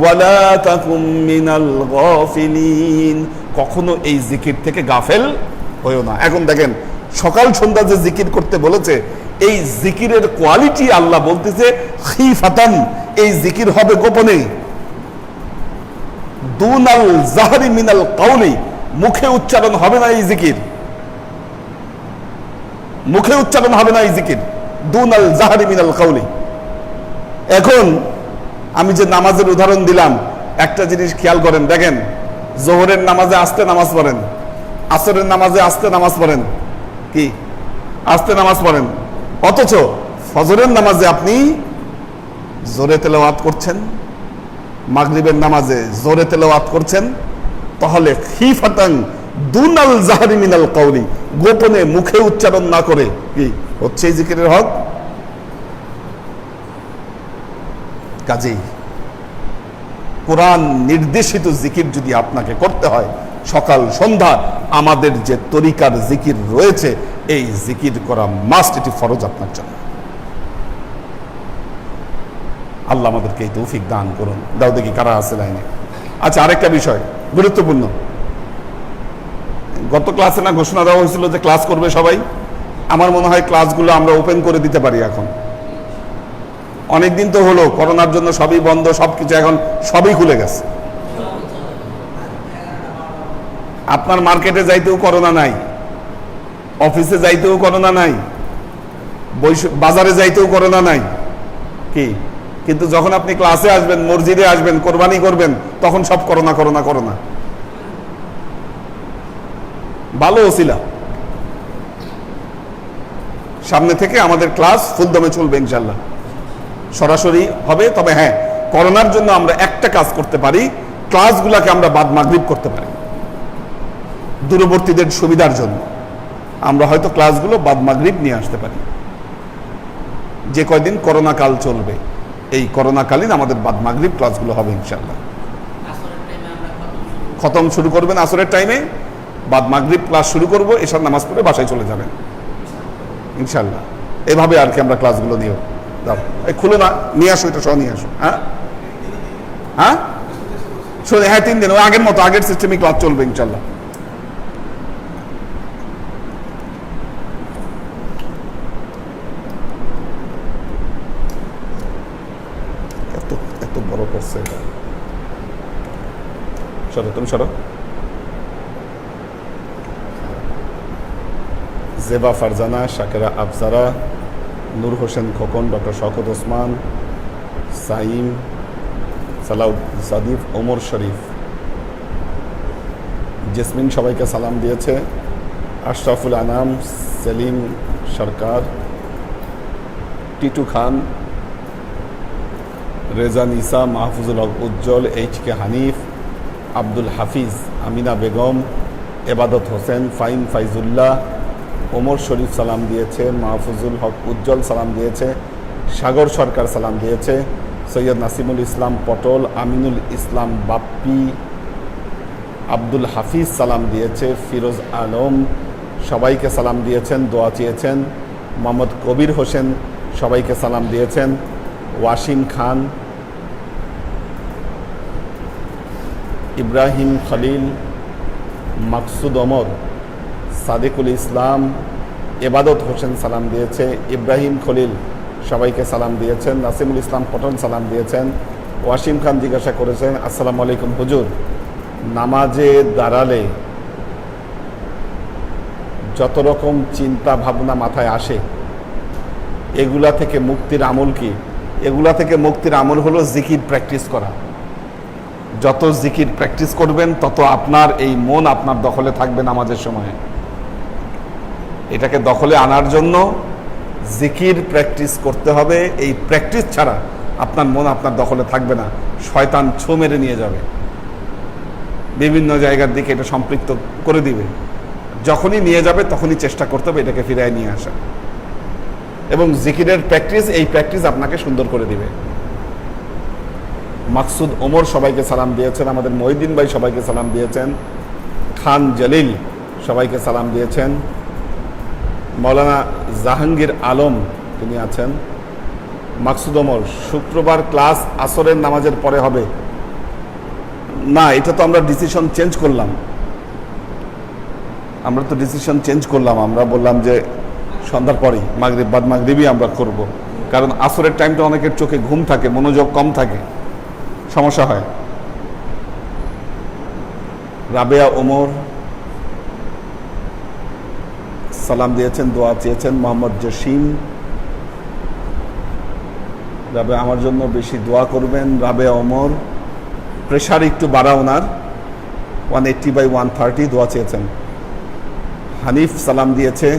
Speaker 1: ওয়ালা তাকুম মিনাল গাফিলিন, কখনো এই জিকির থেকে গাফেল হয়ো না। এখন দেখেন, সকাল সন্ধ্যা যে জিকির করতে বলেছে, এই জিকিরের কোয়ালিটি আল্লাহ বলতেছে খিফাতান, এই জিকির হবে গোপনে, দুনাল জাহরি মিনাল কাউলি, মুখে উচ্চারণ হবে না এই জিকির, মুখে উচ্চারণ হবে না এই জিকির, দুনাল জাহরি মিনাল কাউলি। এখন আমি যে নামাজের উদাহরণ দিলাম, একটা জিনিস খেয়াল করেন, দেখেন জোহরের নামাজে আস্তে নামাজ পড়েন, আসরের নামাজে আস্তে নামাজ পড়েন, কি আস্তে নামাজ পড়েন, অথচ ফজরের নামাজে আপনি জোরে তেলাওয়াত করছেন, মাগরিবের নামাজে জোরে তেলাওয়াত করছেন, তাহলে খিফাতান দুনাল জাহরি মিনাল কাউলি, গোপনে মুখে উচ্চারণ না করে কি হচ্ছে জিকিরের হক। কাজেই কোরআন নির্দেশিত জিকির যদি আপনাকে করতে হয়, সকাল সন্ধ্যা আমাদের যে তরিকার জিকির রয়েছে, এই জিকির করা মাস্ট, এটি ফরজ আপনার জন্য। আল্লাহ আমাদেরকে এই তৌফিক দান করুন। দাও দেখি কারা আছে লাইনে। আচ্ছা, আরেকটা বিষয় গুরুত্বপূর্ণ, গত ক্লাসে না ঘোষণা দেওয়া হয়েছিল যে ক্লাস করবে সবাই, আমার মনে হয় ক্লাসগুলো আমরা ওপেন করে দিতে পারি। এখন অনেকদিন তো হলো, করোনার জন্য সবই বন্ধ, সবকিছু এখন সবই খুলে গেছে। আপনার মার্কেটে যাইতেও করোনা নাই, অফিসে যাইতেও করোনা নাই, বাজারে যাইতেও করোনা নাই, কি কিন্তু যখন আপনি ক্লাসে আসবেন, মসজিদে আসবেন, কোরবানি করবেন, তখন সব করোনা করোনা করোনা। ভালো ওসিলা, সামনে থেকে আমাদের ক্লাস ফুল দমে চলবে ইনশাল্লাহ, সরাসরি হবে। তবে হ্যাঁ, করোনার জন্য আমরা একটা কাজ করতে পারি, ক্লাসগুলোকে আমরা বাদ মাগরিব করতে পারি, দূরবর্তীদের সুবিধার জন্য। আমরা হয়তো ক্লাসগুলো বাদ মাগরিব নিয়ে আসতে পারি। যে কয়দিন করোনা কাল চলবে, এই করোনাকালীন আমাদের বাদ মাগরিব ক্লাসগুলো হবে ইনশাল্লাহ। খতম শুরু করবেন আসরের টাইমে, বাদ মাগরিব ক্লাস শুরু করবো, এশার নামাজ পড়ে বাসায় চলে যাবেন ইনশাল্লাহ। এভাবে আর কি আমরা ক্লাসগুলো নিও। দাও এই খুলে না, নিয়ে আসো, এটা সহ নিয়ে আসো। হ্যাঁ হ্যাঁ শুনে, হ্যাঁ 3 দিন ওই আগের মতো, আগের সিস্টেমে ক্লাস চলবে ইনশাল্লাহ। এত বড় করছে এটা, সরো তুমি সরো। জেবা ফারজানা, শাকেরা আফজারা, নূর হোসেন খোকন, ডক্টর শওকত ওসমান, সাইম, সালাউদ সাদিফ, ওমর শরীফ, জেসমিন সবাইকে সালাম দিয়েছে। আশরাফুল আনাম, সেলিম সরকার, টিটু খান, রেজা নিসা, মাহফুজুল হক উজ্জ্বল, এইচ.কে হানিফ, আব্দুল হাফিজ, আমিনা বেগম, এবাদত হোসেন, ফাইম ফাইজুল্লাহ, ওমর শরীফ সালাম দিয়েছে, মাহফুজুল হক উজ্জ্বল সালাম দিয়েছে, সাগর সরকার সালাম দিয়েছে, সৈয়দ নাসিমুল ইসলাম পটল, আমিনুল ইসলাম বাপ্পি, আব্দুল হাফিজ সালাম দিয়েছে, ফিরোজ আলম সবাইকে সালাম দিয়েছেন, দোয়া চেয়েছেন। মোহাম্মদ কবির হোসেন সবাইকে সালাম দিয়েছেন। ওয়াসিম খান, ইব্রাহিম খলিল, মাকসুদ ওমর, সাদিকুল ইসলাম, এবাদত হোসেন সালাম দিয়েছে, ইব্রাহিম খলিল সবাইকে সালাম দিয়েছেন, নাসিমুল ইসলাম পটন সালাম দিয়েছেন। ওয়াসিম খান জিজ্ঞাসা করেছেন, আসসালামু আলাইকুম হুজুর, নামাজে দাঁড়ালে যত রকম চিন্তা ভাবনা মাথায় আসে এগুলা থেকে মুক্তির আমল কি? এগুলা থেকে মুক্তির আমল হলো জিকির প্র্যাকটিস করা। যত জিকির প্র্যাকটিস করবেন তত আপনার এই মন আপনার দখলে থাকবে নামাজের সময়। এটাকে দখলে আনার জন্য জিকির প্র্যাকটিস করতে হবে। এই প্র্যাকটিস ছাড়া আপনার মন আপনার দখলে থাকবে না, শয়তান ছো মেরে নিয়ে যাবে, বিভিন্ন জায়গার দিকে এটা সম্পৃক্ত করে দিবে। যখনই নিয়ে যাবে তখনই চেষ্টা করতে হবে এটাকে ফিরিয়ে নিয়ে আসা। এবং জিকিরের প্র্যাকটিস, এই প্র্যাকটিস আপনাকে সুন্দর করে দিবে। মাকসুদ ওমর সবাইকে সালাম দিয়েছেন, আমাদের মহিউদ্দিন ভাই সবাইকে সালাম দিয়েছেন, খান জলিল সবাইকে সালাম দিয়েছেন, মৌলানা জাহাঙ্গীর আলম তিনি আছেন। মাকসুদ ওমর, শুক্রবার ক্লাস আসরের নামাজের পরে হবে না? এটা তো আমরা ডিসিশন চেঞ্জ করলাম, আমরা বললাম যে সন্ধ্যার পরেই, মাগরিব বাদ মাগরিবই আমরা করব, কারণ আসরের টাইমটা অনেকের চোখে ঘুম থাকে, মনোযোগ কম থাকে, সমস্যা হয়। রাবেয়া ওমর সালাম দিয়েছেন, দোয়া চেয়েছেন। মোহাম্মদ জসিম, রাবেয়া আমার জন্য বেশি দোয়া করবেন। রাবেয়া ওমর, প্রেশার একটু বাড়া ওনার, 180/130 দোয়া চেয়েছেন। হানিফ সালাম দিয়েছে,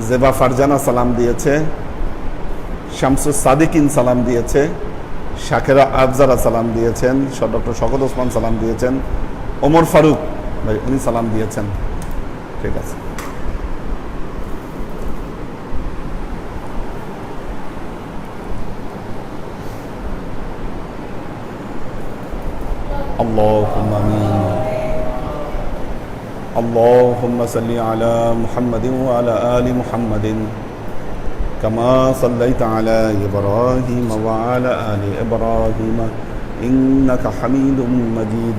Speaker 1: জেবা ফারজানা সালাম দিয়েছে, শামসুস সাদিকিন সালাম দিয়েছে, শাকেরা আফজারা সালাম দিয়েছেন, ডক্টর শওকত ওসমান সালাম দিয়েছেন, ওমর ফারুক ভাই উনি সালাম দিয়েছেন। ঠিক আছে, আল্লাহুম্মা আমিন। আল্লাহুম্মা সাল্লি আলা মুহাম্মাদিন ওয়া আলা আলি মুহাম্মাদিন কামা সাল্লাইতা আলা ইব্রাহিম ওয়া আলা আলি ইব্রাহিম ইন্নাকা হামিদুম মাজিদ।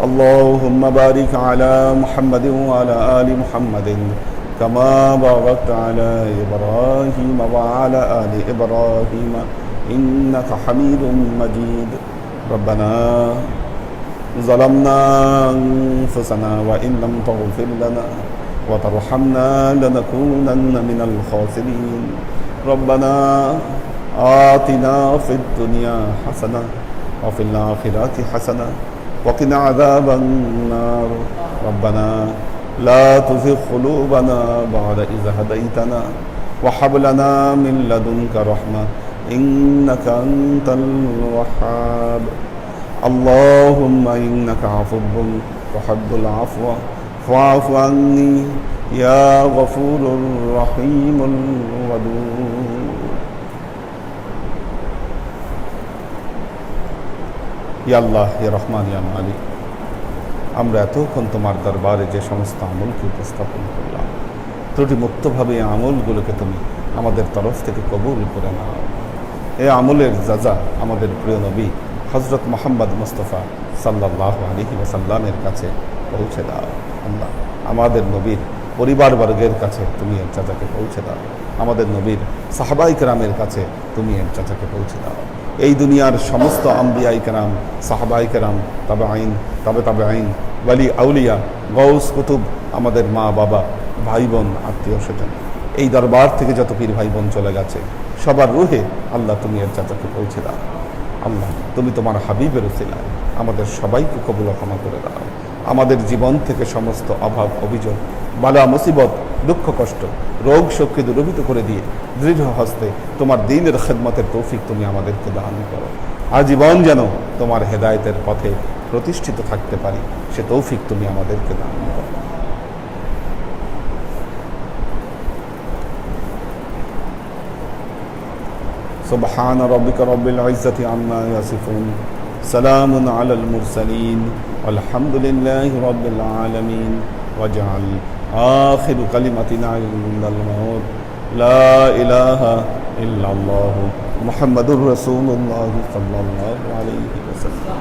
Speaker 1: আল্লাহুম্মা বারিক আলা মুহাম্মাদিন ওয়া আলা আলি মুহাম্মাদিন কামা বারাকতা আলা ইব্রাহিম ওয়া আলা আলি ইব্রাহিম ইন্নাকা হামিদুম মাজিদ। রব্বানা ظلمنا أنفسنا وإن لم تغفر لنا وترحمنا لنكونن من الخاسرين. ربنا آتنا في الدنيا حسنة وفي الآخرة حسنة وقنا عذاب النار. ربنا لا تزغ قلوبنا بعد إذ هديتنا وهب لنا من لدنك رحمة إنك أنت الوهاب. اللهم إنك عفو تحب العفو فاعف عني يا غفور رحيم ودود ইয়া আল্লাহ ইয়া রহমান ইয়া মালিক, আমরা এতক্ষণ তোমার দরবারে যে সমস্ত আমলকে উপস্থাপন করলাম, ত্রুটিমুক্তভাবে এই আমলগুলোকে তুমি আমাদের তরফ থেকে কবুল করে নাও। এই আমলের যাজা আমাদের প্রিয় নবী হজরত মোহাম্মদ মুস্তফা সাল্লাল্লাহু আলাইহি ওয়াসাল্লামের কাছে পৌঁছে দাও। আল্লাহ, আমাদের নবীর পরিবারবর্গের কাছে তুমি এর যাজাকে পৌঁছে দাও। আমাদের নবীর সাহাবাই কেরামের কাছে তুমি এর যাজাকে পৌঁছে দাও। এই দুনিয়ার সমস্ত আম্বিয়াই কেরাম, সাহাবাই কেরাম, তবে আইন, তবে আইন, ওয়ালি আউলিয়া, গৌস কুতুব, আমাদের মা বাবা, ভাই বোন, আত্মীয় স্বজন, এই দরবার থেকে যত পীর ভাই বোন চলে গেছে সবার রুহে আল্লাহ তুমি এর যাজাকে পৌঁছে দাও। আল্লাহ, তুমি তোমার হাবিবের উসিলায় আমাদের সবাইকে কবুল ক্ষমা করে দাও। আমাদের জীবন থেকে সমস্ত অভাব, অভিযোগ, বালা মুসিবত, দুঃখ কষ্ট, রোগ শোককে দূরীভূত করে দিয়ে দৃঢ় হস্তে তোমার দ্বীনের খেদমতের তৌফিক তুমি আমাদেরকে দান করো। আজীবন যেন তোমার হেদায়েতের পথে প্রতিষ্ঠিত থাকতে পারি, সে তৌফিক তুমি আমাদেরকে দান করো। সুবহান রাব্বিকা রাব্বিল ইজ্জাতি আম্মা ইয়াসিফুন, সালামুন আলাল মুরসালিন, আলহামদুলিল্লাহি রাব্বিল আলামিন। ওয়াজআল আখিরু কালিমাতিনা ইনদাল মাউত লা ইলাহা ইল্লাল্লাহু মুহাম্মাদুর রাসূলুল্লাহ সাল্লাল্লাহু আলাইহি ওয়াসাল্লাম।